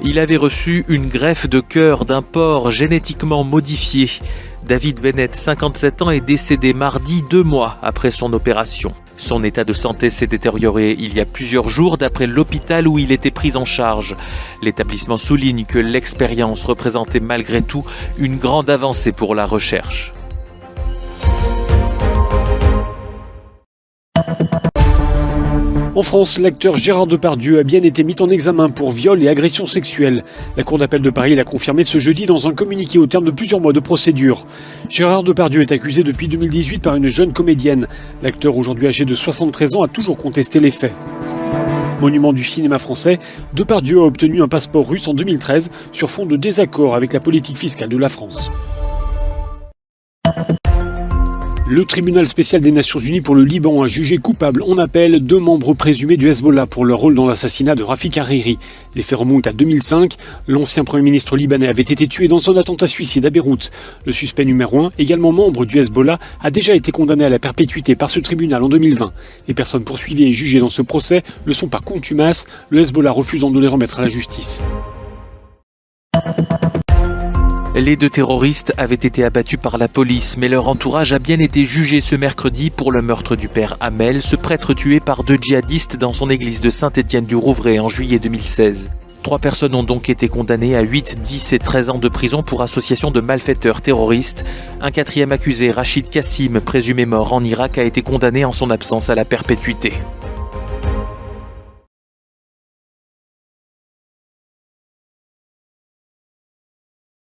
Il avait reçu une greffe de cœur d'un porc génétiquement modifié. David Bennett, 57 ans, est décédé mardi 2 mois après son opération. Son état de santé s'est détérioré il y a plusieurs jours d'après l'hôpital où il était pris en charge. L'établissement souligne que l'expérience représentait malgré tout une grande avancée pour la recherche. En France, l'acteur Gérard Depardieu a bien été mis en examen pour viol et agression sexuelle. La Cour d'appel de Paris l'a confirmé ce jeudi dans un communiqué au terme de plusieurs mois de procédure. Gérard Depardieu est accusé depuis 2018 par une jeune comédienne. L'acteur, aujourd'hui âgé de 73 ans, a toujours contesté les faits. Monument du cinéma français, Depardieu a obtenu un passeport russe en 2013 sur fond de désaccord avec la politique fiscale de la France. Le tribunal spécial des Nations Unies pour le Liban a jugé coupable en appel 2 membres présumés du Hezbollah pour leur rôle dans l'assassinat de Rafik Hariri. Les faits remontent à 2005. L'ancien Premier ministre libanais avait été tué dans un attentat suicide à Beyrouth. Le suspect numéro 1, également membre du Hezbollah, a déjà été condamné à la perpétuité par ce tribunal en 2020. Les personnes poursuivies et jugées dans ce procès le sont par contumace, le Hezbollah refusant de les remettre à la justice. Les 2 terroristes avaient été abattus par la police, mais leur entourage a bien été jugé ce mercredi pour le meurtre du père Hamel, ce prêtre tué par 2 djihadistes dans son église de Saint-Étienne-du-Rouvray en juillet 2016. 3 personnes ont donc été condamnées à 8, 10 et 13 ans de prison pour association de malfaiteurs terroristes. Un 4e accusé, Rachid Kassim, présumé mort en Irak, a été condamné en son absence à la perpétuité.